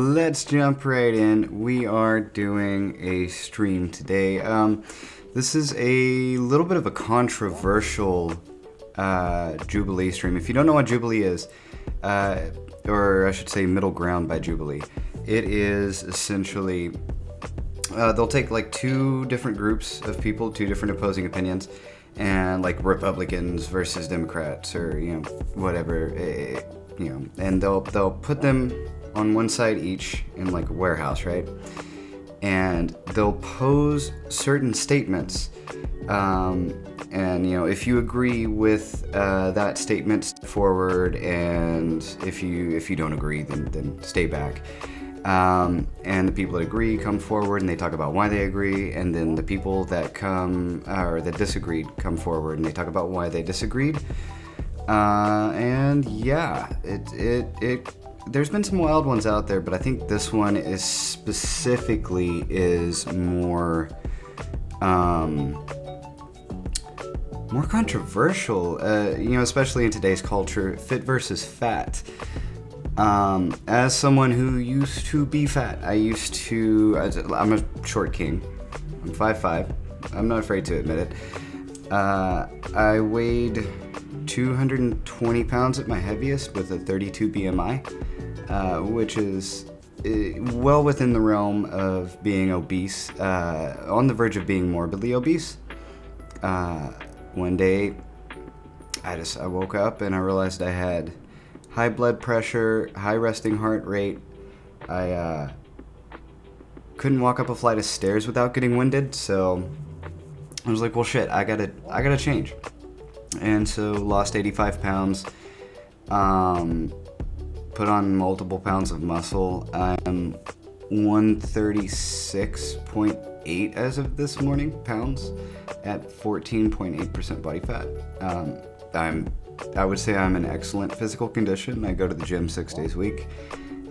Let's jump right in. We are doing a stream today. This is a little bit of a controversial Jubilee stream. If you don't know what Jubilee is, or I should say Middle Ground by Jubilee, it is essentially, they'll take like two different groups of people, two different opposing opinions, and like Republicans versus Democrats, or whatever, and they'll put them on one side each in like a warehouse, right? And they'll pose certain statements, and if you agree with that statement, step forward, and if you don't agree, then stay back. And the people that agree come forward and they talk about why they agree, and then the people that that disagreed come forward and they talk about why they disagreed. And yeah, there's been some wild ones out there, but I think this one is specifically more controversial, especially in today's culture. Fit versus fat. As someone who used to be fat, I'm a short king. I'm 5'5". I'm not afraid to admit it. I weighed 220 pounds at my heaviest with a 32 BMI, which is well within the realm of being obese, on the verge of being morbidly obese. One day, I woke up and I realized I had high blood pressure, high resting heart rate. I couldn't walk up a flight of stairs without getting winded, so I was like, well, shit, I gotta change. And so lost 85 pounds, put on multiple pounds of muscle. I'm 136.8 as of this morning, pounds, at 14.8% body fat. I would say I'm in excellent physical condition. I go to the gym 6 days a week,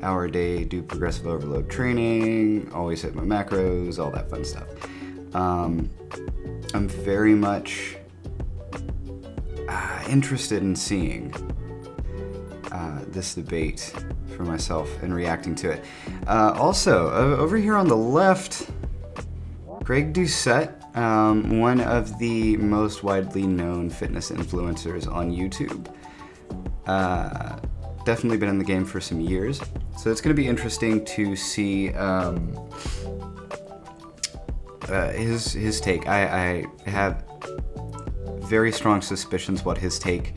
hour a day, do progressive overload training, always hit my macros, all that fun stuff. I'm very much interested in seeing this debate for myself and reacting to it. Also, over here on the left, Greg Doucette, one of the most widely known fitness influencers on YouTube. Definitely been in the game for some years, so it's going to be interesting to see his take. I have very strong suspicions what his take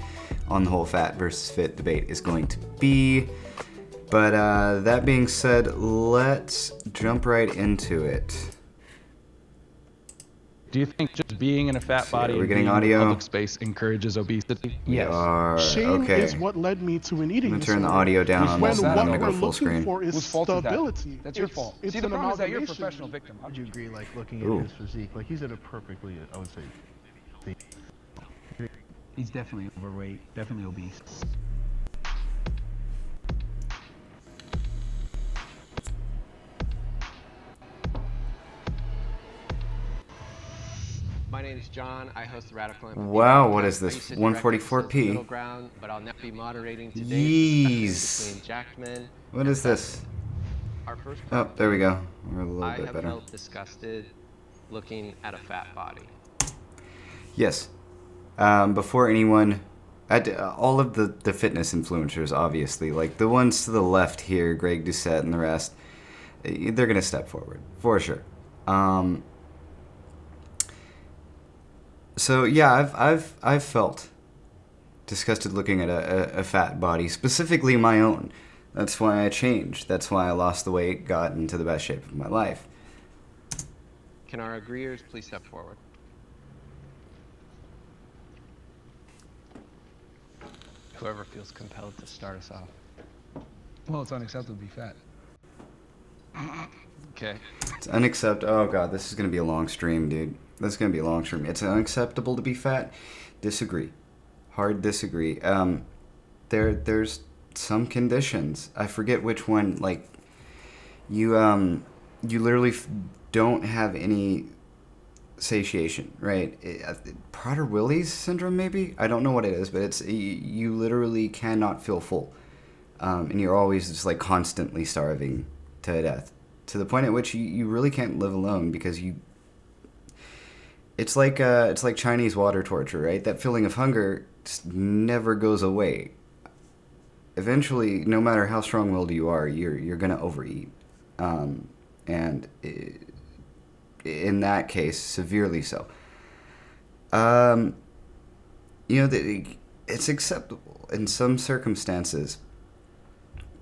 on the whole fat versus fit debate is going to be. But that being said, let's jump right into it. Do you think just being in a fat body we're and getting being audio. in public space encourages obesity? Yes. Shame Okay. is what led me to an eating I'm gonna turn the disorder. audio down on When this, and what I'm gonna we're go full looking screen. for is Whose fault is that? stability. That's your fault. It's See, the an problem is that you're a amalgamation. professional victim. Would you agree, like, looking Ooh. at his physique, like, he's at a perfectly, I would say, He's definitely overweight, definitely obese. My name is John. I host the Radical Empathy Wow, Podcast. what is I this? used to direct episodes of 144p? Middle Ground, but I'll now be moderating today's Yeez. discussion between Jackman. What is this? Our first Oh, there we go. We're a little I bit have better. felt disgusted looking at a fat body. Yes. Before anyone, all of the fitness influencers, obviously, like the ones to the left here, Greg Doucette and the rest, they're gonna step forward for sure. So yeah, I've felt disgusted looking at a fat body, specifically my own. That's why I changed. That's why I lost the weight, got into the best shape of my life. Can our agreeers please step forward? Whoever feels compelled to start us off. Well, it's unacceptable to be fat. Okay. It's unacceptable. Oh god, this is gonna be a long stream, dude. This is gonna be a long stream. It's unacceptable to be fat. Disagree. Hard disagree. There's some conditions. I forget which one. Like, you literally don't have any satiation, right? Prader-Willis syndrome, maybe? I don't know what it is, but you literally cannot feel full. And you're always just like constantly starving to death, to the point at which you really can't live alone because it's like Chinese water torture, right? That feeling of hunger just never goes away. Eventually, no matter how strong-willed you are, you're gonna overeat, and in that case, severely so. It's acceptable in some circumstances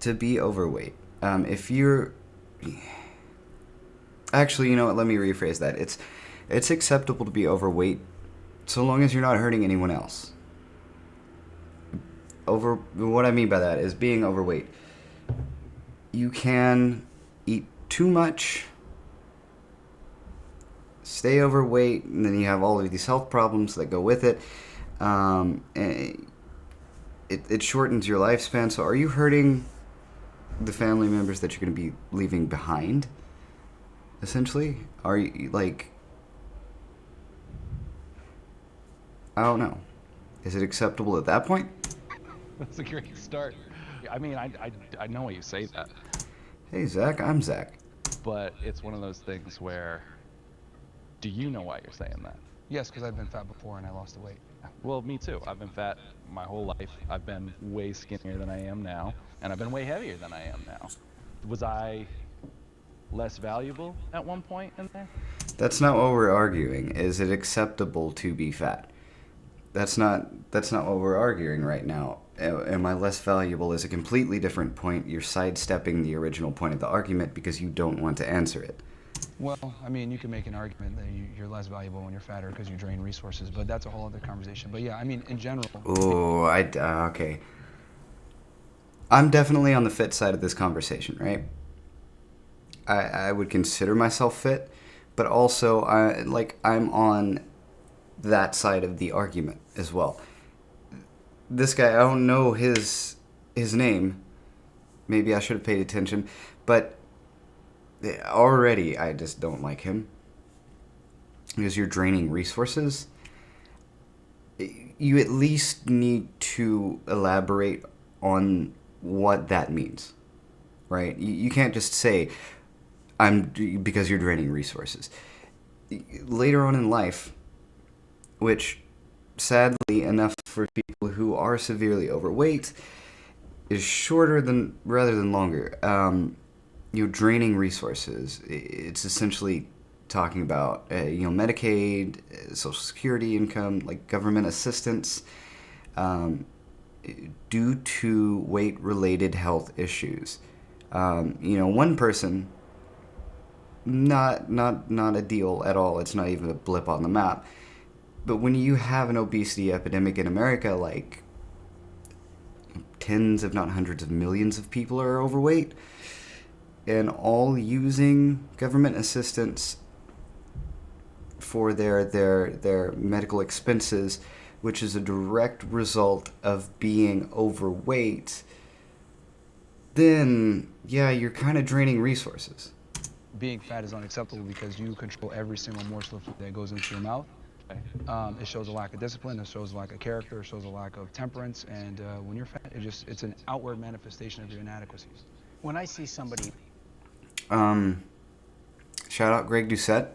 to be overweight. If you're actually, you know what? Let me rephrase that. It's acceptable to be overweight so long as you're not hurting anyone else. What I mean by that is being overweight. You can eat too much, stay overweight, and then you have all of these health problems that go with it. And it shortens your lifespan. So are you hurting the family members that you're going to be leaving behind? Essentially, are you like? I don't know. Is it acceptable at that point? That's a great start. I mean, I know why you say that, Hey, Zach, I'm Zach. but it's one of those things where, do you know why you're saying that? Yes, because I've been fat before and I lost the weight. Well, me too. I've been fat my whole life. I've been way skinnier than I am now, and I've been way heavier than I am now. Was I less valuable at one point in there? That's not what we're arguing. Is it acceptable to be fat? That's not what we're arguing right now. Am I less valuable is a completely different point. You're sidestepping the original point of the argument because you don't want to answer it. Well, I mean, you can make an argument that you're less valuable when you're fatter because you drain resources, but that's a whole other conversation. But yeah, I mean, in general. Oh, okay. I'm definitely on the fit side of this conversation, right? I would consider myself fit, but also I'm on that side of the argument as well. This guy, I don't know his name. Maybe I should have paid attention, but already I just don't like him because you're draining resources. You at least need to elaborate on what that means, right? You can't just say because you're draining resources. Later on in life, which sadly enough for people who are severely overweight is shorter rather than longer. Draining resources. It's essentially talking about Medicaid, Social Security income, like government assistance, due to weight-related health issues. One person, not a deal at all. It's not even a blip on the map. But when you have an obesity epidemic in America, like tens, if not hundreds of millions of people are overweight, and all using government assistance for their medical expenses, which is a direct result of being overweight, then, yeah, you're kind of draining resources. Being fat is unacceptable because you control every single morsel of food that goes into your mouth. It shows a lack of discipline, it shows a lack of character, it shows a lack of temperance, and when you're fat, it's an outward manifestation of your inadequacies. When I see somebody... Shout out Greg Doucette.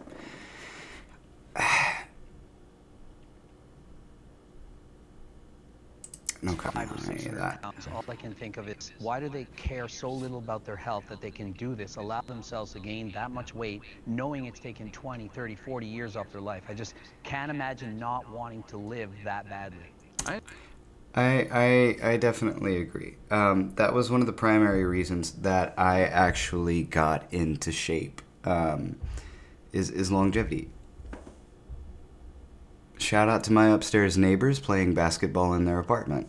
No comment on any of that. All I can think of is, why do they care so little about their health that they can do this, allow themselves to gain that much weight, knowing it's taken 20, 30, 40 years off their life? I just can't imagine not wanting to live that badly. I definitely agree. That was one of the primary reasons that I actually got into shape, is longevity. Shout out to my upstairs neighbors playing basketball in their apartment.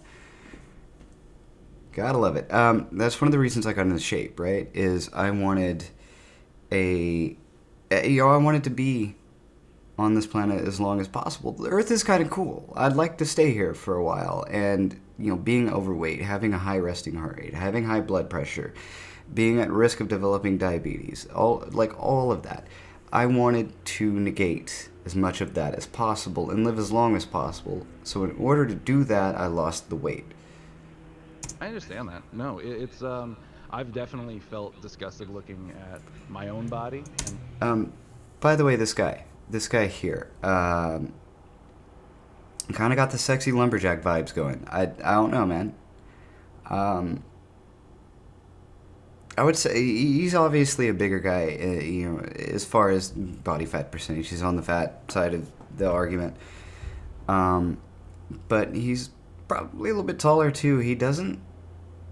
Gotta love it. That's one of the reasons I got into shape, right? Is I wanted I wanted to be on this planet as long as possible. The Earth is kind of cool. I'd like to stay here for a while. And, being overweight, having a high resting heart rate, having high blood pressure, being at risk of developing diabetes, all of that. I wanted to negate as much of that as possible and live as long as possible. So in order to do that, I lost the weight. I understand that. No, it's I've definitely felt disgusted looking at my own body. By the way, this guy here, kind of got the sexy lumberjack vibes going. I don't know, man. I would say he's obviously a bigger guy, as far as body fat percentage. He's on the fat side of the argument. But he's probably a little bit taller too. He doesn't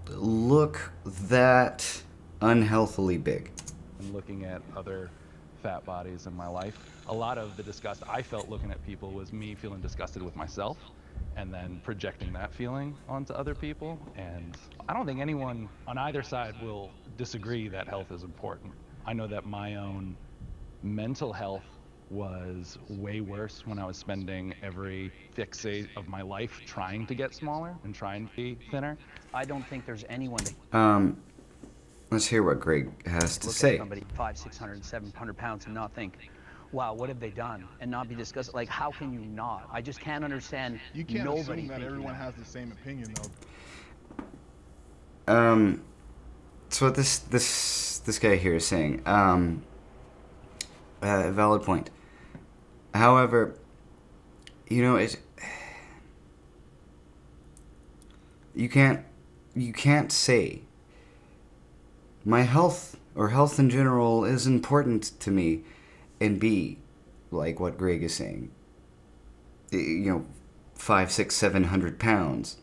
look that unhealthily big. And looking at other fat bodies in my life, a lot of the disgust I felt looking at people was me feeling disgusted with myself and then projecting that feeling onto other people. And I don't think anyone on either side will disagree that health is important. I know that my own mental health was way worse when I was spending every fixate of my life trying to get smaller and trying to be thinner. I don't think there's anyone that Let's hear what Greg has to look say. at somebody 500, 600, 700 pounds and not think, wow, what have they done? And not be disgusted. Like, how can you not? I just can't understand You can't nobody assume that thinking everyone that. has the same opinion, though. So what this guy here is saying, valid point. However, you can't say my health or health in general is important to me and be like what Greg is saying. 500, 600, 700 pounds.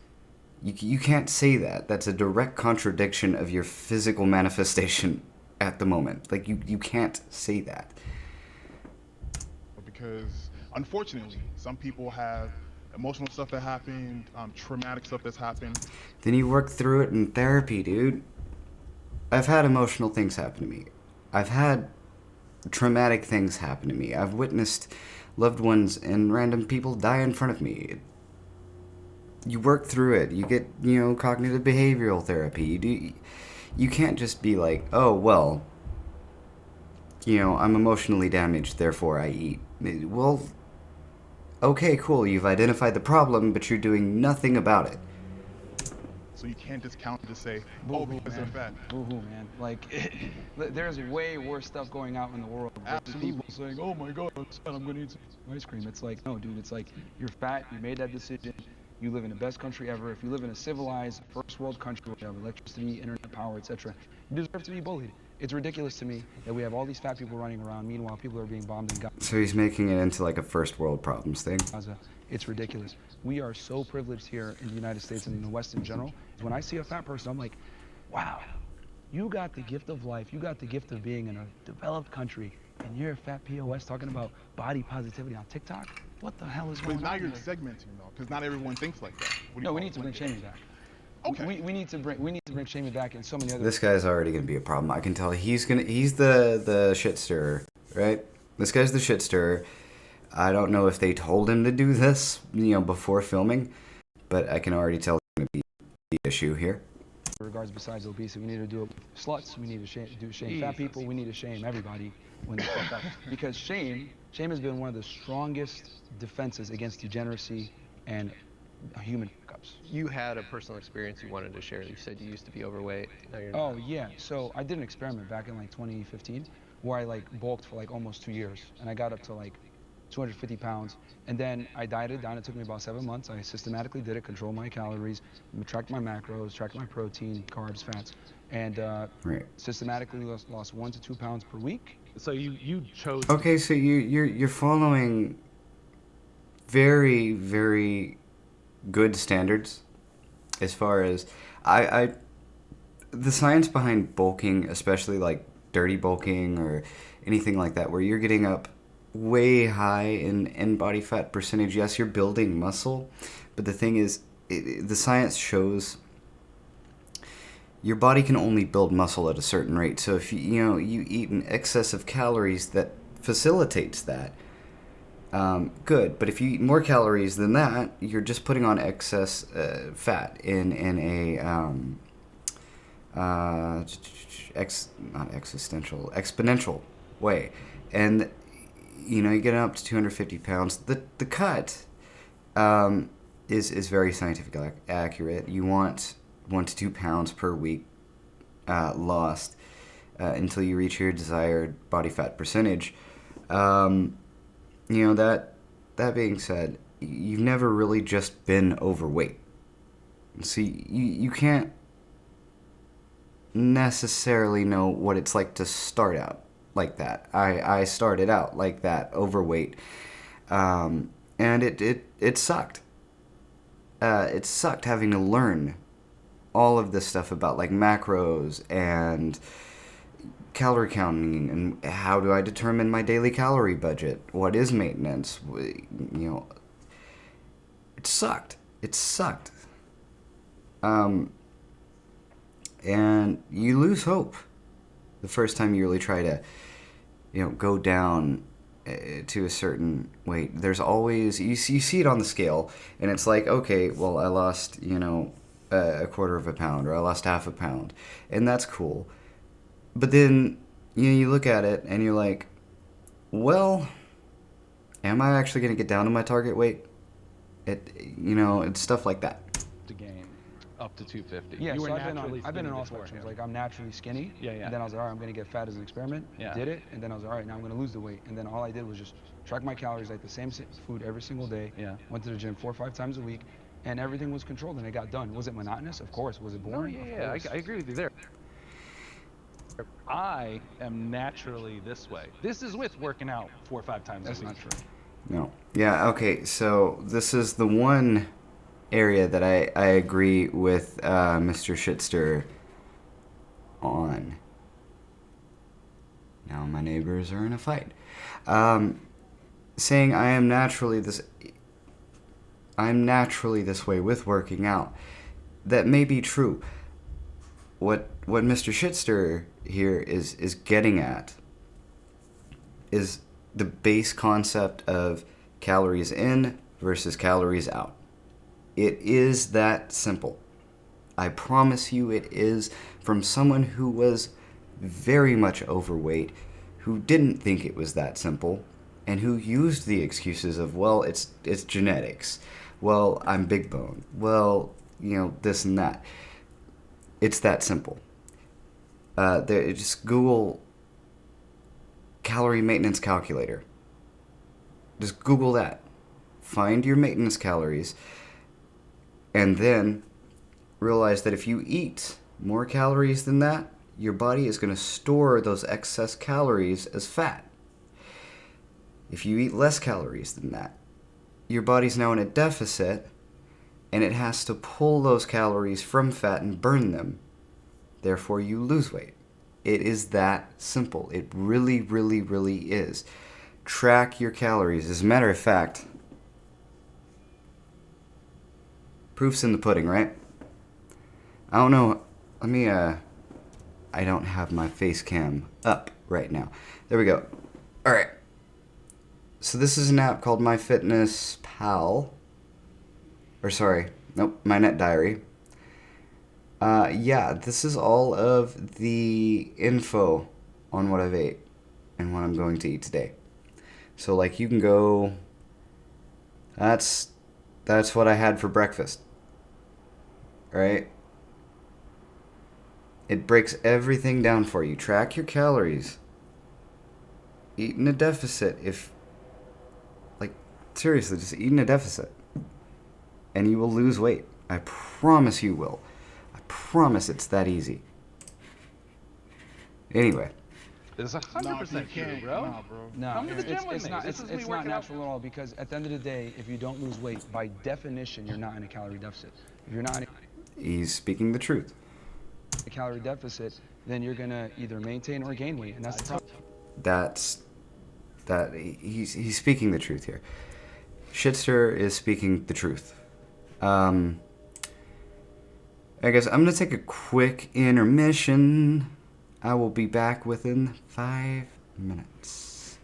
You can't say that. That's a direct contradiction of your physical manifestation at the moment. Like, you can't say that. Because unfortunately, some people have emotional stuff that happened, traumatic stuff that's happened. Then you work through it in therapy, dude. I've had emotional things happen to me. I've had traumatic things happen to me. I've witnessed loved ones and random people die in front of me. You work through it. You get, cognitive behavioral therapy. You can't just be like, oh, well, I'm emotionally damaged, therefore I eat. Well, okay, cool. You've identified the problem, but you're doing nothing about it. So you can't discount it to say, oh, Boo-hoo, because they're man. fat. Boo-hoo, man. Like, there's way worse stuff going out in the world. Absolutely. People saying, oh my God, I'm fat, I'm gonna eat some ice cream. It's like, no, dude, it's like, you're fat, you made that decision, you live in the best country ever. If you live in a civilized, first world country where you have electricity, internet power, etc., you deserve to be bullied. It's ridiculous to me that we have all these fat people running around, meanwhile people are being bombed in Gaza. So he's making it into like a first world problems thing. It's ridiculous. We are so privileged here in the United States and in the West in general. When I see a fat person, I'm like, wow, you got the gift of life. You got the gift of being in a developed country, and you're a fat POS talking about body positivity on TikTok? What the hell is going But now on you're here? segmenting, though, because not everyone thinks like that. What do you No, we call need it? to bring shaming back. Okay. We need to bring shaming back in so many other. This guy's already gonna be a problem. I can tell he's the shit stirrer, right? This guy's the shit stirrer. I don't know if they told him to do this, before filming, but I can already tell it's gonna be the issue here. regards besides obesity. We need to do it with sluts. We need to shame fat people. We need to shame everybody when they fuck up. Because shame has been one of the strongest defenses against degeneracy and human fuck-ups. You had a personal experience you wanted to share. You said you used to be overweight. Now you're not. Oh yeah, so I did an experiment back in like 2015 where I like bulked for like almost 2 years, and I got up to like 250 pounds, and then I dieted down. It took me about 7 months. I systematically did it, controlled my calories, tracked my macros, tracked my protein, carbs, fats, and Right. systematically lost 1 to 2 pounds per week. So you chose. Okay, so you're following very, very good standards as far as I the science behind bulking, especially like dirty bulking or anything like that, where you're getting up way high in body fat percentage. Yes, you're building muscle, but the thing is, the science shows your body can only build muscle at a certain rate. So if you eat an excess of calories that facilitates that, good. But if you eat more calories than that, you're just putting on excess fat in exponential way, and you get up to 250 pounds. The cut is very scientifically accurate. You want 1 to 2 pounds per week lost until you reach your desired body fat percentage. That being said, you've never really just been overweight. See, you can't necessarily know what it's like to start out like that. I started out like that, overweight, and it sucked. It sucked having to learn all of this stuff about like macros and calorie counting and how do I determine my daily calorie budget? What is maintenance? It sucked. It sucked. And you lose hope the first time you really try to, go down to a certain weight. There's always, you see it on the scale, and it's like, okay, well, I lost, a quarter of a pound, or I lost half a pound, and that's cool. But then, you look at it, and you're like, well, am I actually going to get down to my target weight? It's stuff like that. To gain up to 250. Yeah, You were so naturally I've been in skinny all before, spectrums. yeah. Like, I'm naturally skinny. Yeah. And then I was like, all right, I'm going to get fat as an experiment. Yeah. Did it. And then I was like, all right, now I'm going to lose the weight. And then all I did was just track my calories, like the same food every single day. Yeah. Went to the gym 4 or 5 times a week. And everything was controlled, and it got done. Was it monotonous? Of course. Was it boring? No, Of yeah, course. I agree with you there. I am naturally this way. This is with working out 4 or 5 times That's a week. not true. No. Yeah, okay, so this is the one area that I agree with Mr. Shitster on. Now my neighbors are in a fight. Saying I'm naturally this way with working out. That may be true. What Mr. Shitster here is getting at is the base concept of calories in versus calories out. It is that simple. I promise you it is, from someone who was very much overweight, who didn't think it was that simple, and who used the excuses of, well, it's genetics. Well, I'm big bone. Well, this and that. It's that simple. Just Google calorie maintenance calculator. Just Google that. Find your maintenance calories, and then realize that if you eat more calories than that, your body is going to store those excess calories as fat. If you eat less calories than that, your body's now in a deficit, and it has to pull those calories from fat and burn them. Therefore, you lose weight. It is that simple. It really, really, really is. Track your calories. As a matter of fact, proof's in the pudding, right? I don't know. Let me, I don't have my face cam up right now. There we go. All right. So this is an app called MyFitnessPal. Or sorry, nope, MyNet Diary. Yeah, this is all of the info on what I've ate and what I'm going to eat today. So like you can go, that's what I had for breakfast. Right? It breaks everything down for you. Track your calories. Eat in a deficit seriously, just eat in a deficit. And you will lose weight. I promise you will. I promise it's that easy. Anyway. It's 100% true, bro. Nah, bro. No, Come to the gym with it's me. not, This is me it's not working out. natural at all, because at the end of the day, if you don't lose weight, by definition, you're not in a calorie deficit. If you're not in He's speaking the truth. a calorie deficit, then you're going to either maintain or gain weight, and that's the problem. He's speaking the truth here. Shitster is speaking the truth. I guess I'm going to take a quick intermission. I will be back within 5 minutes.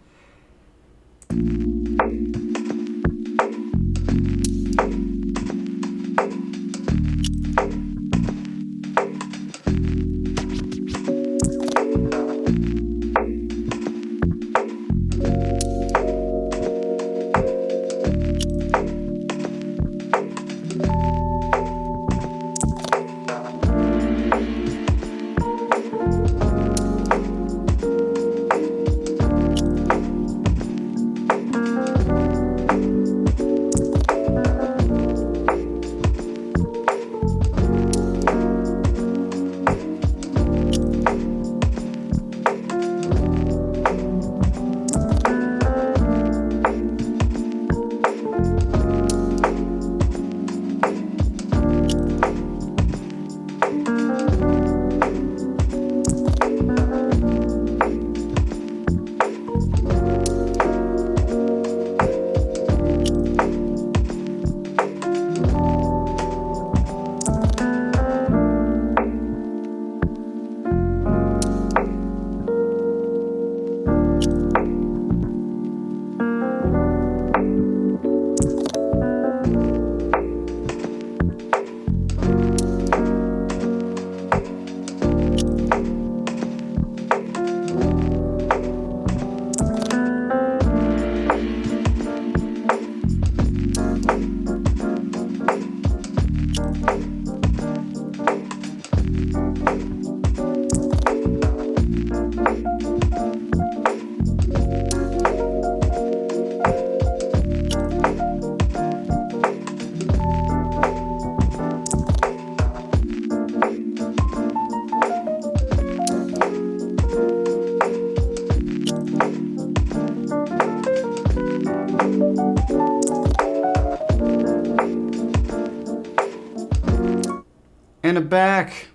back.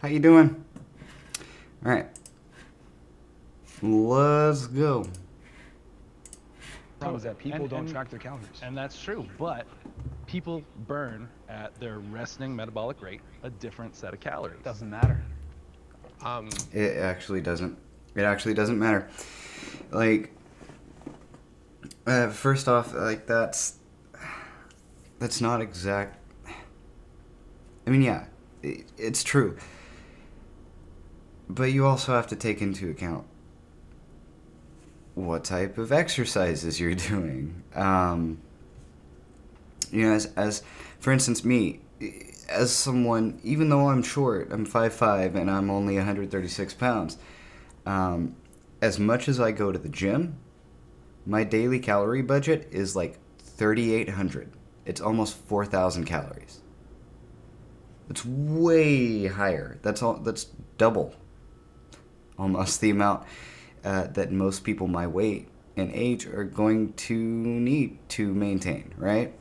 How you doing? All right. Let's go. problem is that people don't track their calories. And that's true, but people burn at their resting metabolic rate a different set of calories. Doesn't matter. It actually doesn't. It actually doesn't matter. Like, first off, like that's not exact. I mean, yeah, it's true. But you also have to take into account what type of exercises you're doing. You know, as for instance, me, as someone, even though I'm short, I'm 5'5", and I'm only 136 pounds, as much as I go to the gym, my daily calorie budget is like 3,800. It's almost 4,000 calories. It's way higher. That's double, almost the amount that most people my weight and age are going to need to maintain, right?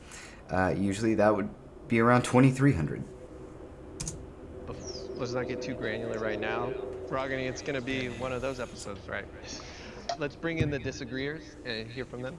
Usually that would be around 2,300. Let's not get too granular right now. Rogany, it's going to be one of those episodes, right? Let's bring in the disagreeers and hear from them.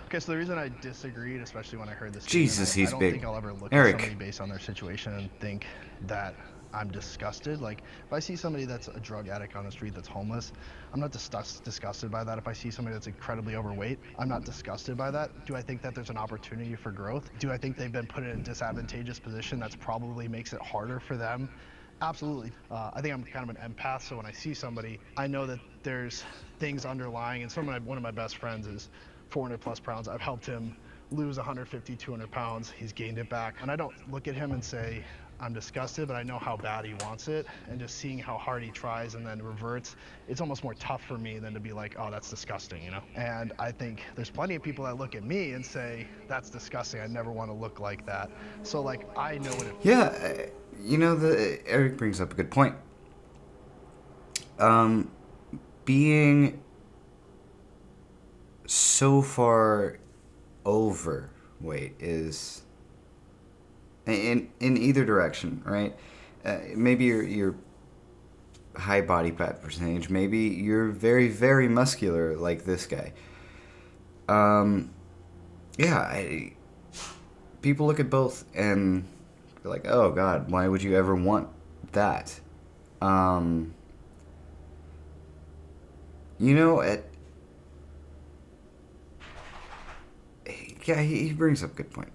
Okay, so the reason I disagreed, especially when I heard this, Jesus, he's I don't big. think I'll ever look Eric. at somebody based on their situation and think that I'm disgusted. Like, if I see somebody that's a drug addict on the street that's homeless, I'm not disgusted by that. If I see somebody that's incredibly overweight, I'm not disgusted by that. Do I think that there's an opportunity for growth? Do I think they've been put in a disadvantageous position that's probably makes it harder for them? Absolutely. I think I'm kind of an empath, so when I see somebody, I know that there's things underlying, and one of my best friends is 400 plus pounds. I've helped him lose 150, 200 pounds. He's gained it back. And I don't look at him and say, I'm disgusted, but I know how bad he wants it. And just seeing how hard he tries and then reverts, it's almost more tough for me than to be like, oh, that's disgusting, you know? And I think there's plenty of people that look at me and say, that's disgusting. I never want to look like that. So, like, I know what it feels. Yeah, you know, Eric brings up a good point. Being so far overweight is in either direction, right? Maybe you're high body fat percentage. Maybe you're very, very muscular like this guy. People look at both and they're like, oh God, why would you ever want that? You know, yeah, he brings up a good point.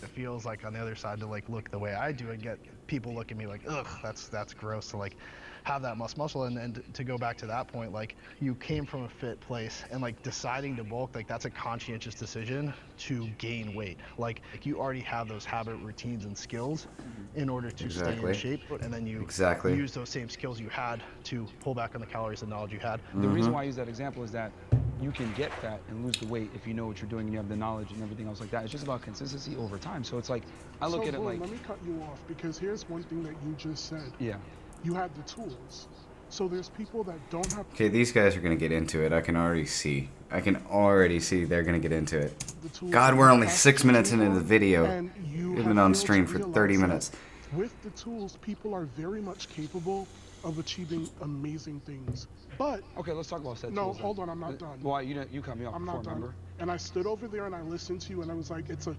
It feels like on the other side to like look the way I do and get people look at me like, ugh, that's gross to like have that muscle. And to go back to that point, like you came from a fit place and like deciding to bulk, like that's a conscientious decision to gain weight. Like you already have those habit routines and skills in order to stay in shape, and then you use those same skills you had to pull back on the calories and knowledge you had. The reason why I use that example is that you can get fat and lose the weight if you know what you're doing and you have the knowledge and everything else like that. It's just about consistency over time. So it's like, I look at it like... let me cut you off, because here's one thing that you just said. Yeah. You have the tools. So there's people that don't have... Okay, these guys are going to get into it. I can already see they're going to get into it. God, we're only 6 minutes into the video. We've been on stream for 30 minutes. With the tools, people are very much capable of achieving amazing things. But... Okay, let's talk about set No, tools, hold on, I'm not done. Why? You cut me off I'm before, not done. remember? And I stood over there and I listened to you and I was like, it's a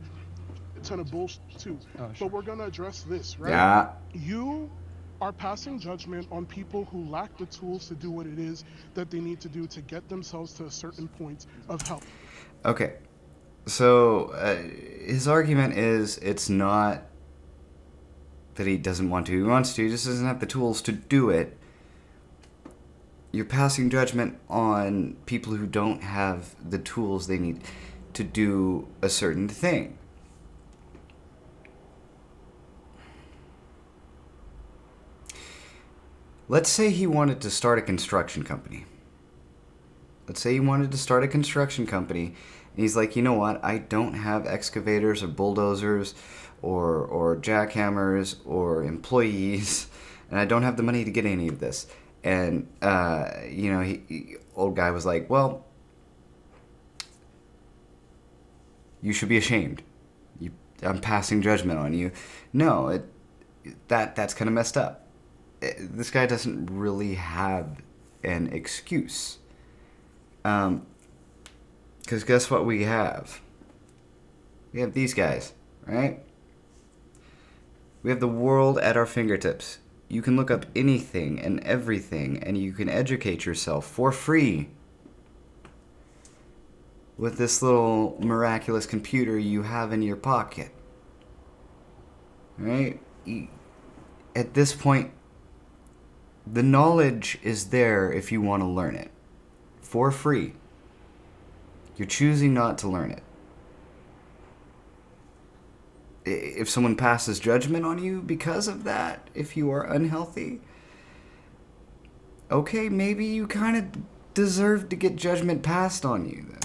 ton of bullshit too. Sure. But we're going to address this, right? Yeah. You are passing judgment on people who lack the tools to do what it is that they need to do to get themselves to a certain point of health. Okay, so his argument is it's not that he doesn't want to. He wants to, he just doesn't have the tools to do it. You're passing judgment on people who don't have the tools they need to do a certain thing. Let's say he wanted to start a construction company. And he's like, you know what? I don't have excavators or bulldozers or jackhammers or employees, and I don't have the money to get any of this. And, old guy was like, well, you should be ashamed. I'm passing judgment on you. No, that's kind of messed up. This guy doesn't really have an excuse. Because guess what we have? We have these guys, right? We have the world at our fingertips. You can look up anything and everything, and you can educate yourself for free with this little miraculous computer you have in your pocket. Right? At this point, the knowledge is there if you want to learn it. For free. You're choosing not to learn it. If someone passes judgment on you because of that, if you are unhealthy, okay, maybe you kind of deserve to get judgment passed on you then.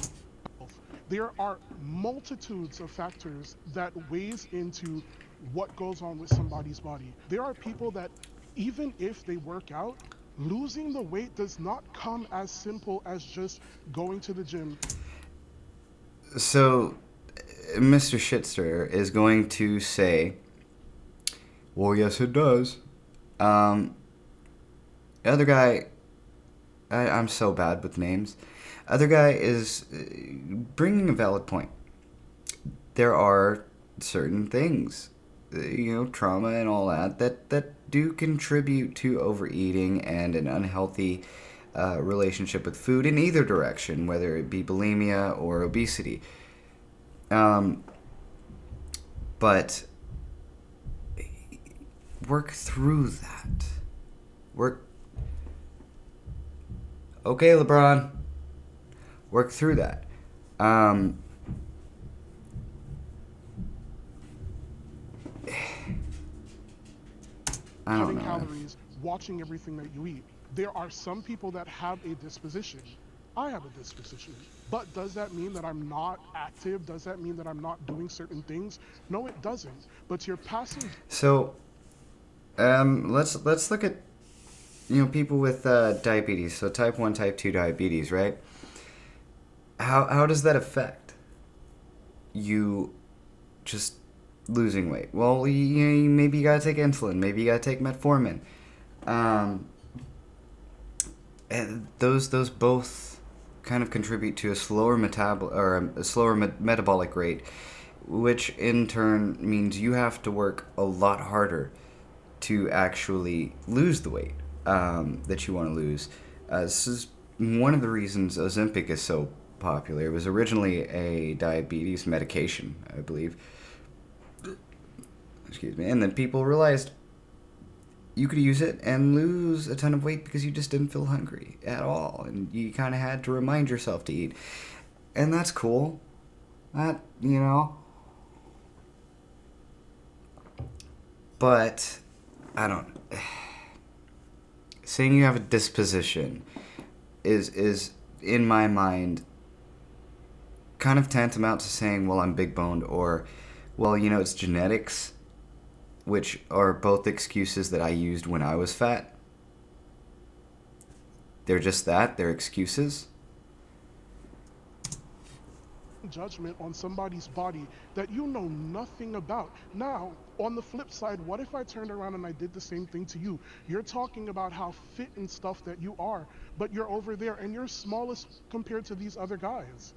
There are multitudes of factors that weighs into what goes on with somebody's body. There are people that even if they work out, losing the weight does not come as simple as just going to the gym. So, Mr. Shitster is going to say, well, yes, it does. The other guy, I'm so bad with names. Other guy is bringing a valid point. There are certain things, trauma and all that do contribute to overeating and an unhealthy relationship with food in either direction, whether it be bulimia or obesity. But work through that. Okay, LeBron. Work through that. I don't Cutting know. calories, watching everything that you eat. There are some people that have a disposition. I have a disposition. But does that mean that I'm not active? Does that mean that I'm not doing certain things? No, it doesn't. But you're passing. So, let's look at people with diabetes. So type 1, type 2 diabetes, right? How does that affect you just losing weight? Well, maybe you gotta take insulin. Maybe you gotta take metformin. And those both kind of contribute to a slower metabolic rate, which in turn means you have to work a lot harder to actually lose the weight that you want to lose. This is one of the reasons Ozempic is so popular. It was originally a diabetes medication, I believe. Excuse me. And then people realized you could use it and lose a ton of weight because you just didn't feel hungry at all. And you kind of had to remind yourself to eat. And that's cool. But I don't. Saying you have a disposition is in my mind kind of tantamount to saying, well, I'm big boned, or, well, it's genetics, which are both excuses that I used when I was fat. They're just that. They're excuses. Judgment on somebody's body that you know nothing about. Now, on the flip side, what if I turned around and I did the same thing to you? You're talking about how fit and stuff that you are, but you're over there and you're smallest compared to these other guys.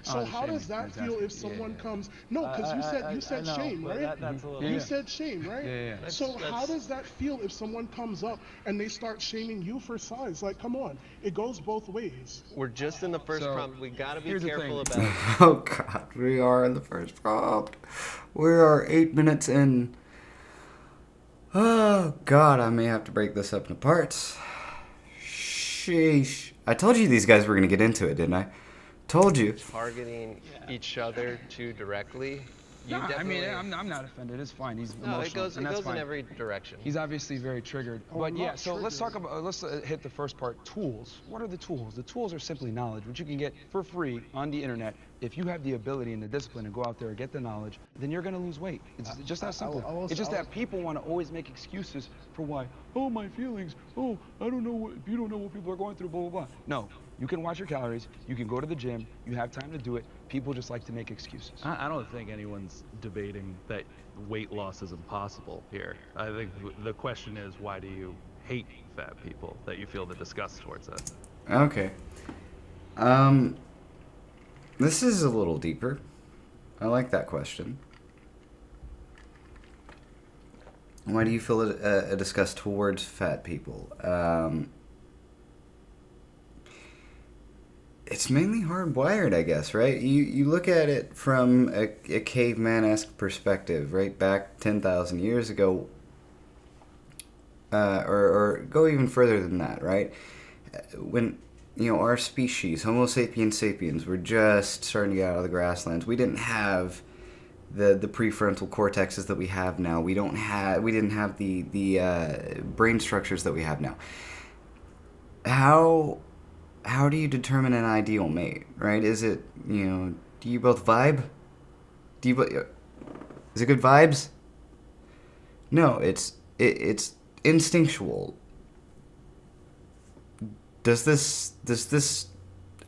So how does that feel if someone comes? No, because you said shame, right? You said shame, right? Yeah. So how does that feel if someone comes up and they start shaming you for size? Like, come on, it goes both ways. We're just in the first prompt. We gotta be here's the careful thing. about. Oh God, we are in the first prompt. We are 8 minutes in. Oh God, I may have to break this up into parts. Sheesh. I told you these guys were gonna get into it, didn't I? Told you. Targeting each other too directly. You No, I definitely. mean, I'm not offended. It's fine. He's No, emotional, it and that's goes in fine. every direction. He's obviously very triggered. Oh, But I'm yeah, not so let's talk triggered. about, let's hit the first part, tools. What are the tools? The tools are simply knowledge, which you can get for free on the internet. If you have the ability and the discipline to go out there and get the knowledge, then you're going to lose weight. It's just that simple. It's just that people want to always make excuses for why, oh, my feelings, oh, I don't know, you don't know what people are going through, blah, blah, blah. No, You can watch your calories. You can go to the gym. You have time to do it. People just like to make excuses. I don't think anyone's debating that weight loss is impossible here. I think the question is, why do you hate fat people, that you feel the disgust towards it? Okay. This is a little deeper. I like that question. Why do you feel a disgust towards fat people? It's mainly hardwired, I guess, right? You look at it from a caveman-esque perspective, right? Back 10,000 years ago, or go even further than that, right? When, our species, Homo sapiens sapiens, were just starting to get out of the grasslands. We didn't have the prefrontal cortexes that we have now. We didn't have the brain structures that we have now. How do you determine an ideal mate, right? Is it, do you both vibe? Is it good vibes? No, it's instinctual. Does this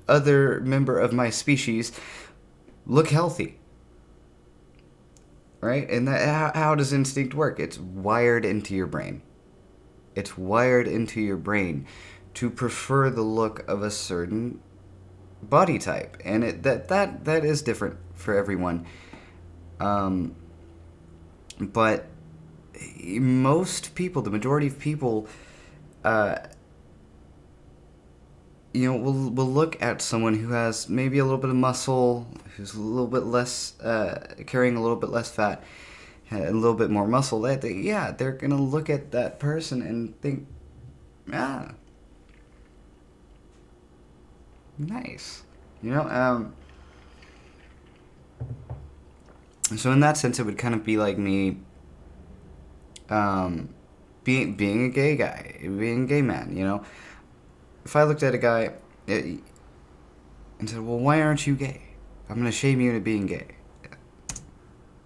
other member of my species look healthy? Right? And how does instinct work? It's wired into your brain. It's wired into your brain to prefer the look of a certain body type, and that is different for everyone. But most people, the majority of people, will look at someone who has maybe a little bit of muscle, who's a little bit less, carrying a little bit less fat, a little bit more muscle. They're gonna look at that person and think, nice. So in that sense, it would kind of be like me, being a gay guy, being a gay man. If I looked at a guy and said, well, why aren't you gay? I'm going to shame you into being gay.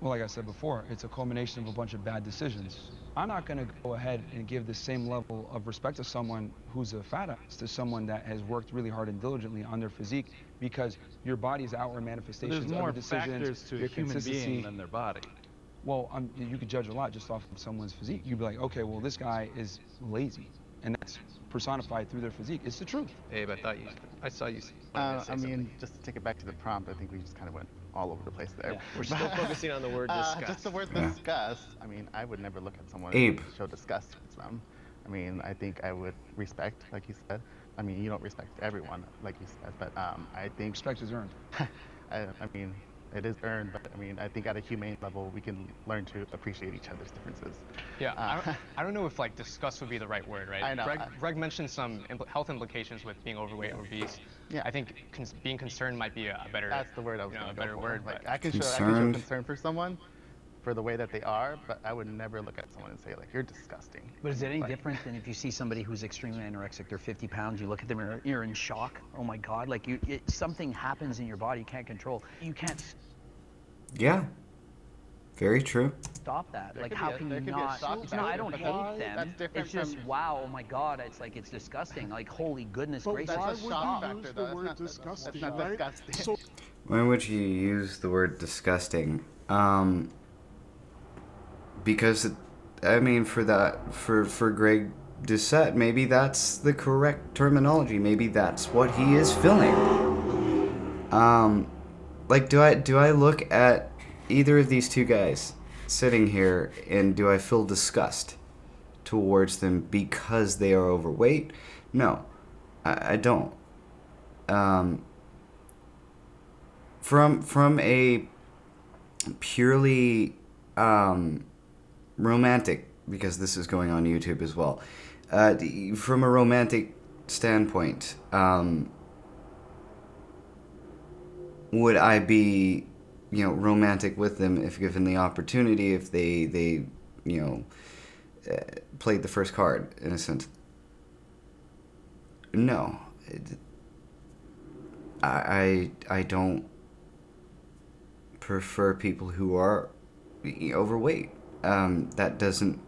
Well, like I said before, it's a culmination of a bunch of bad decisions. I'm not going to go ahead and give the same level of respect to someone who's a fat ass to someone that has worked really hard and diligently on their physique, because your body's outward manifestations There's more of the decisions, factors to a your human consistency. being than their body. Well, you could judge a lot just off of someone's physique. You'd be like, okay, well, this guy is lazy, and that's personified through their physique. It's the truth. Abe, I saw you. Just to take it back to the prompt, I think we just kind of went all over the place there. Yeah, we're still focusing on the word disgust. Just the word disgust. I would never look at someone Abe. and show disgust towards them. I think I would respect, like you said. You don't respect everyone, like you said, but I think Respect is earned. it is earned, but I think at a humane level, we can learn to appreciate each other's differences. Yeah, I don't know if disgust would be the right word, right? I know. Greg mentioned some health implications with being overweight or obese. Yeah. I think being concerned might be a better. That's the word I was going to go better for. word. Like, But I can show concern for someone for the way that they are, but I would never look at someone and say, like, you're disgusting. But is it any different than if you see somebody who's extremely anorexic, they're 50 pounds, you look at them and you're in shock? Oh my God, like something happens in your body you can't control. You can't Yeah. Very true. stop that. There Like, could how be a- can there you could be a not? shock No, I factor, don't but hate that's them. different It's just from- wow, oh my God, it's disgusting. Like, holy goodness But gracious. why That's a would shock you factor, use though. the word That's disgusting, not right? disgusting. So Why would you use the word disgusting? Because, for Greg Doucette, maybe that's the correct terminology. Maybe that's what he is feeling. Do I look at either of these two guys sitting here and do I feel disgust towards them because they are overweight? No, I don't. From a purely romantic, because this is going on YouTube as well, from a romantic standpoint, would I be, romantic with them if given the opportunity, if they played the first card, in a sense? No. I don't prefer people who are overweight. That doesn't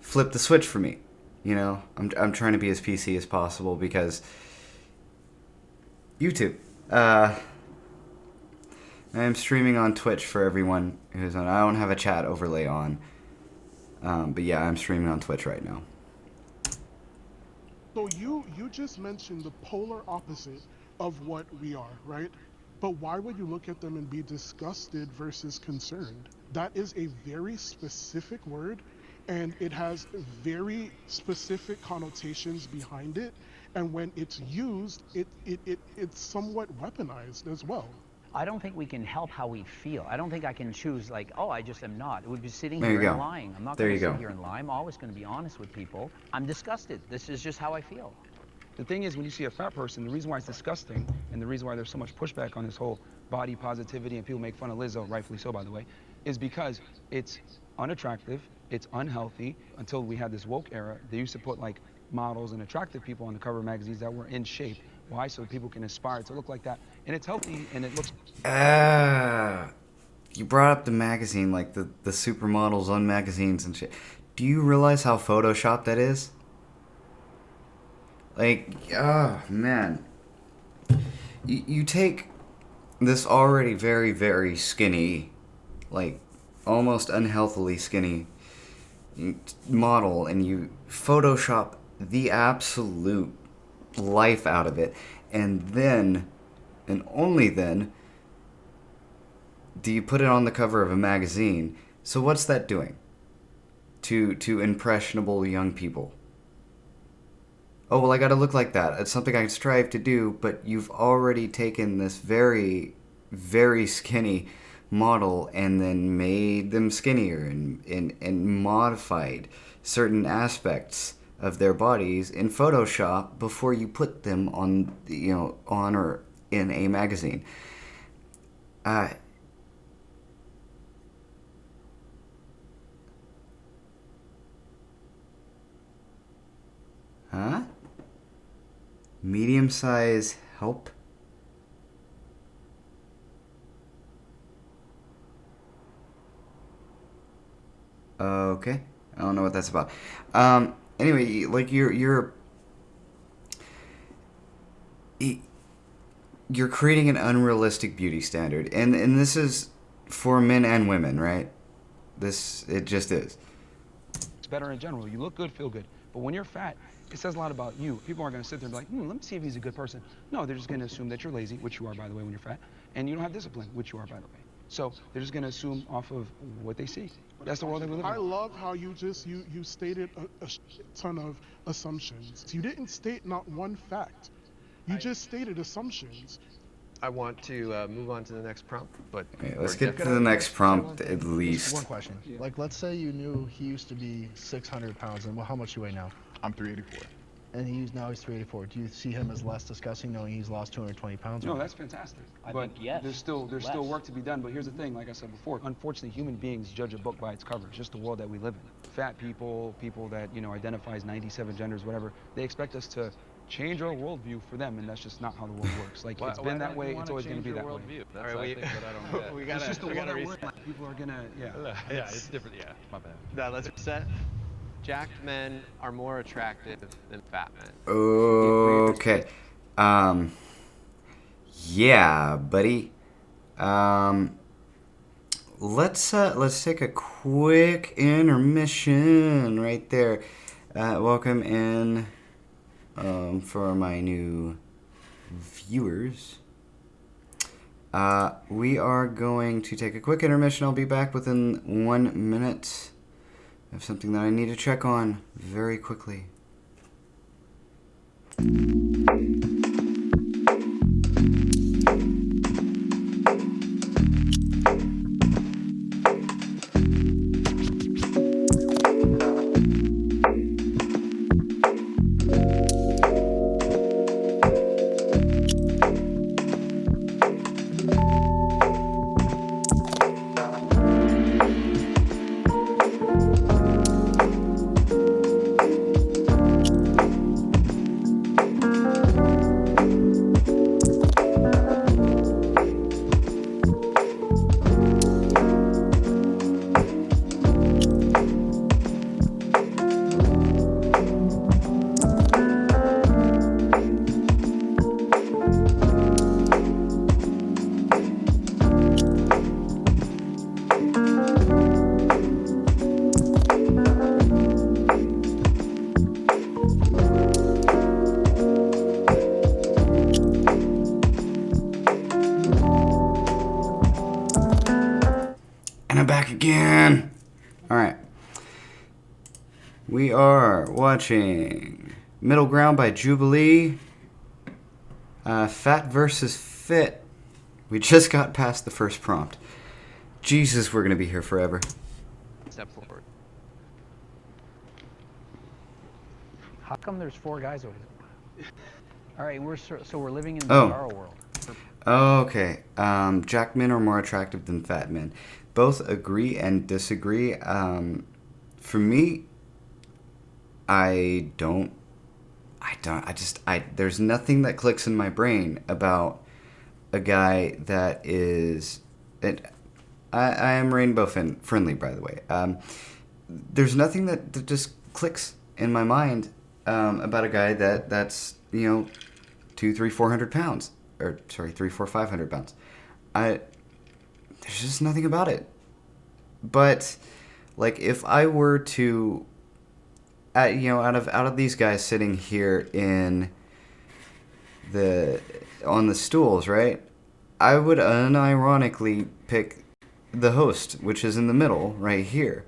flip the switch for me. I'm trying to be as PC as possible because YouTube. I'm streaming on Twitch for everyone who's on. I don't have a chat overlay on. But yeah, I'm streaming on Twitch right now. So you just mentioned the polar opposite of what we are, right? But why would you look at them and be disgusted versus concerned? That is a very specific word, and it has very specific connotations behind it. And when it's used, it's somewhat weaponized as well. I don't think we can help how we feel. I don't think I can choose like, oh, I just am not. It would be sitting There here you and go. lying. I'm not There going you to go. sit here and lie. I'm always going to be honest with people. I'm disgusted. This is just how I feel. The thing is, when you see a fat person, the reason why it's disgusting and the reason why there's so much pushback on this whole body positivity and people make fun of Lizzo, rightfully so, by the way, is because it's unattractive, it's unhealthy. Until we had this woke era, they used to put like models and attractive people on the cover of magazines that were in shape. Why? So people can aspire to look like that. And it's healthy and it looks... You brought up the magazine, like the supermodels on magazines and shit. Do you realize how photoshopped that is? Like, oh man. You take this already very, very skinny, like almost unhealthily skinny model, and you Photoshop the absolute life out of it, and then, and only then, do you put it on the cover of a magazine. So what's that doing to impressionable young people? Oh, well, I gotta look like that. It's something I strive to do, but you've already taken this very, very skinny model and then made them skinnier and modified certain aspects of their bodies in Photoshop before you put them on, on or in a magazine. Huh? Medium size help? Okay. I don't know what that's about. Anyway, like you're creating an unrealistic beauty standard, and this is for men and women, right? It just is. It's better in general. You look good, feel good. But when you're fat, it says a lot about you. People aren't going to sit there and be like, let me see if he's a good person. No, they're just going to assume that you're lazy, which you are, by the way, when you're fat, and you don't have discipline, which you are, by the way. So they're just going to assume off of what they see. That's the world that we live in. I love how you stated a ton of assumptions. You didn't state not one fact. You just stated assumptions. I want to move on to the next prompt, but Okay, let's get to the next prompt at Just least. one question. Like, let's say you knew he used to be 600 pounds, and how much you weigh now? I'm 384. And now he's 384. Do you see him as less disgusting knowing he's lost 220 pounds? No, that's fantastic. I but think yes, there's still less. work to be done. But here's the thing, like I said before, unfortunately, human beings judge a book by its cover. It's just the world that we live in. Fat people that identify as 97 genders, whatever, they expect us to change our worldview for them, and that's just not how the world works. Like it's been that way, it's always going to be that way. That's All right, I think what I don't get. we It's gotta, just the we world gotta that reset. works. People are gonna, yeah. Yeah, it's different. Yeah, my bad. Now let's reset. Jacked men are more attractive than fat men. Okay. Yeah, buddy. Let's take a quick intermission right there. Welcome in for my new viewers. We are going to take a quick intermission. I'll be back within 1 minute. I have something that I need to check on very quickly. again. All right. We are watching Middle Ground by Jubilee. Fat versus Fit. We just got past the first prompt. Jesus, we're going to be here forever. Step forward. How come there's 4 guys over there? All right, so we're living in the Oh. bizarro world. Okay. Jacked men are more attractive than fat men. Both agree and disagree. For me, there's nothing that clicks in my brain about a guy that is, I am rainbow friendly, by the way. There's nothing that just clicks in my mind about a guy that's 200, 300, 400 pounds, or sorry, 300, 400, 500 pounds. There's just nothing about it. But like, if I were to, out of these guys sitting here on the stools, right? I would unironically pick the host, which is in the middle right here.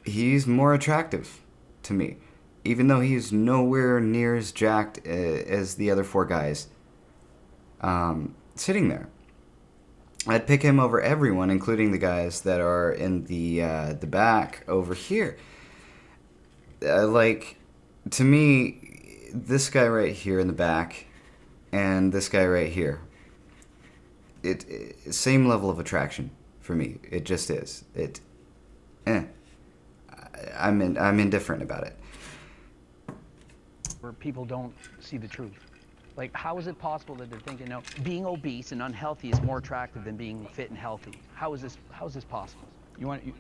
He's more attractive to me, even though he's nowhere near as jacked as the other 4 guys sitting there. I'd pick him over everyone, including the guys that are in the back over here. To me, this guy right here in the back and this guy right here, same level of attraction for me. It just is. I'm indifferent about it. Where people don't see the truth. Like, how is it possible that they're thinking, no, being obese and unhealthy is more attractive than being fit and healthy? How is this possible?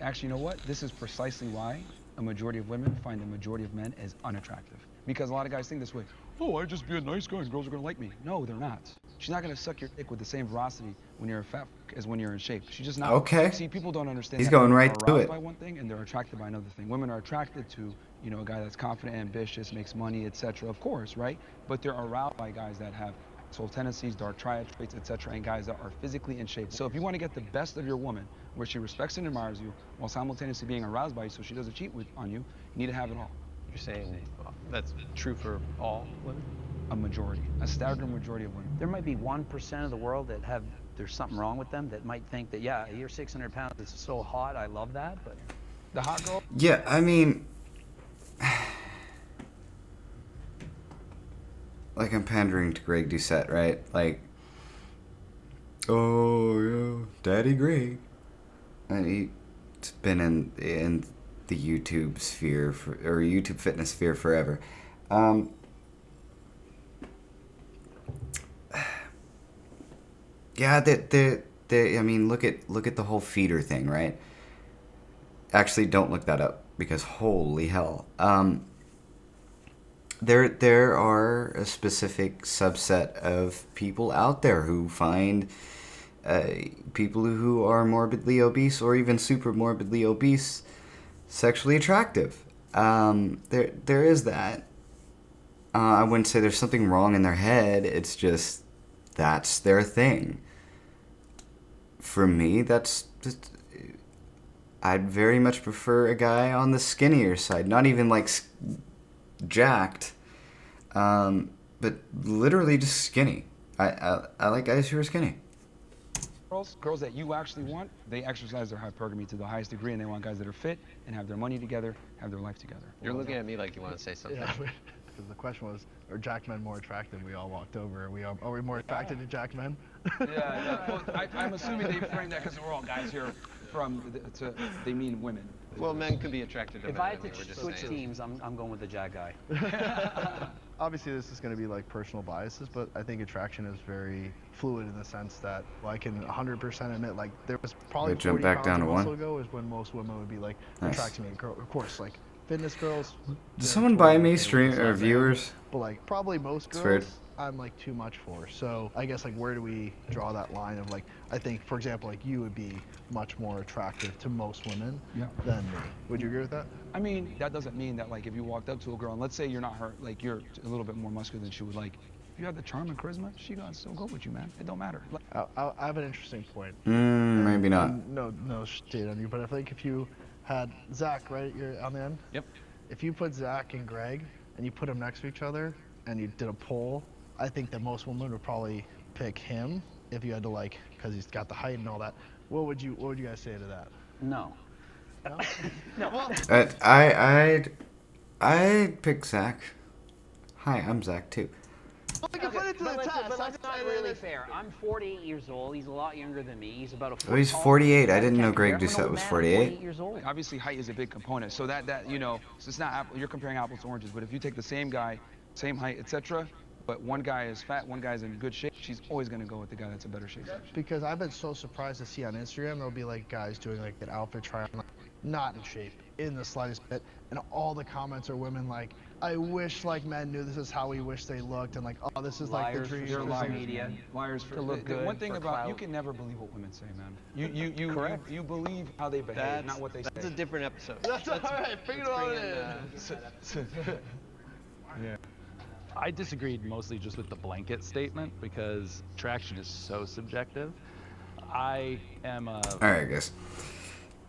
Actually, you know what? This is precisely why a majority of women find a majority of men as unattractive. Because a lot of guys think this way, oh, I just be a nice guy and girls are gonna like me. No, they're not. She's not gonna suck your dick with the same velocity when you're fat as when you're in shape. She's just not. Okay. See, people don't understand. He's that going women right are to aroused it. by one thing and they're attracted by another thing. Women are attracted to, a guy that's confident, ambitious, makes money, etc. Of course, right? But they're aroused by guys that have soul tendencies, dark triad traits, etc., and guys that are physically in shape. So if you want to get the best of your woman, where she respects and admires you, while simultaneously being aroused by you, so she doesn't cheat on you, you need to have it all. You're saying that's true for all women? A majority, a staggering majority of women. There might be 1% of the world that there's something wrong with them, that might think that, yeah, you're 600 pounds, it's so hot, I love that, but the hot girl? Yeah, I mean, like, I'm pandering to Greg Doucette, right? Like, oh, yeah, Daddy Greg. And he's been in the YouTube sphere, or YouTube fitness sphere forever. Yeah, I mean, look at the whole feeder thing, right? Actually, don't look that up, because holy hell. There are a specific subset of people out there who find people who are morbidly obese or even super morbidly obese sexually attractive. There is that. I wouldn't say there's something wrong in their head. It's just that's their thing. For me, I'd very much prefer a guy on the skinnier side, not even like jacked, but literally just skinny. I like guys who are skinny. Girls that you actually want, they exercise their hypergamy to the highest degree, and they want guys that are fit and have their money together, have their life together. You're looking at me like you want to say something. Yeah, because the question was, are jacked men more attractive? We all walked over. Are we more attracted to jacked men? Yeah. Well, I'm assuming they framed that because we're all guys here they mean women. Well, men could be attracted to men. if I had mean, to we're just switch saying. teams, I'm going with the Jack guy. Obviously, this is going to be like personal biases, but I think attraction is very fluid in the sense that I can 100% admit, like, there was probably Wait, jump 40 back pounds down of to muscle one? ago is when most women would be like Nice. attracted to me. Of course, like fitness girls. Does someone buy me stream or viewers? But like probably most It's girls, weird. I'm like too much for. So I guess like where do we draw that line of like, I think for example like you would be much more attractive to most women than me. Would you agree with that? I mean, that doesn't mean that like if you walked up to a girl and let's say you're not her, like you're a little bit more muscular than she would like, If you have the charm and charisma, she gonna still go with you, man. It don't matter. Like, I have an interesting point. Maybe not. No shade on you, but I think if you had Zach, right, you're on the end? Yep. If you put Zach and Greg and you put them next to each other and you did a poll, I think that most women would probably pick him if you had to, like, because he's got the height and all that. What would you guys say to that? No. No? No. I'd pick Zach. Hi, I'm Zach too. We can put it to the test. But that's not really fair. I'm 48 years old. He's a lot younger than me. He's about a Oh, he's 48. I didn't know Greg Doucette was 48. Years old. obviously, height is a big component. So that you know, so it's not you're comparing apples to oranges. But if you take the same guy, same height, etc., but one guy is fat, one guy's in good shape, she's always gonna go with the guy that's in better shape. Because I've been so surprised to see on Instagram, there'll be like guys doing like an outfit try on, not in shape, in the slightest bit, and all the comments are women like, I wish like men knew this is how we wish they looked, and like, oh, this is like the Liars dream. for social liars, media. Liars for To look the good, one thing for about you clout. can never believe what women say, man. Correct. You believe how they behave, not what they say. That's a different episode. That's all right, bring it on in. Yeah. I disagreed mostly just with the blanket statement because attraction is so subjective. I am a Alright, guys.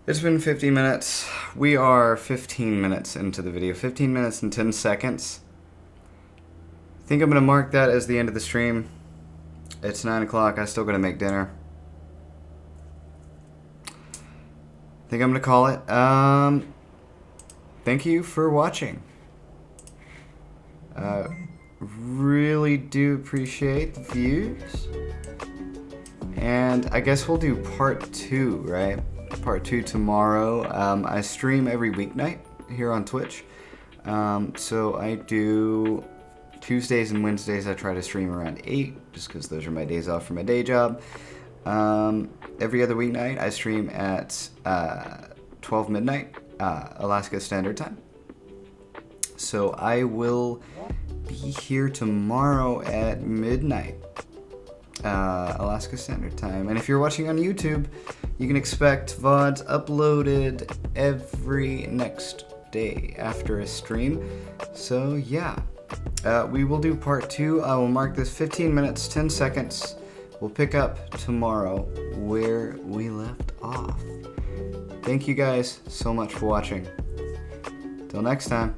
It's been 15 minutes. We are 15 minutes into the video. 15 minutes and 10 seconds. I think I'm going to mark that as the end of the stream. It's 9 o'clock. I still got to make dinner. I think I'm going to call it. Thank you for watching. Really do appreciate the views. And I guess we'll do part 2, right? Part 2 tomorrow. I stream every weeknight here on Twitch. So I do Tuesdays and Wednesdays. I try to stream around 8 just because those are my days off from my day job. Every other weeknight I stream at 12 midnight Alaska Standard Time. So I will be here tomorrow at midnight Alaska Standard Time. And if you're watching on YouTube, you can expect VODs uploaded every next day after a stream. So yeah, we will do part 2. I will mark this 15 minutes, 10 seconds. We'll pick up tomorrow where we left off. Thank you guys so much for watching. Till next time.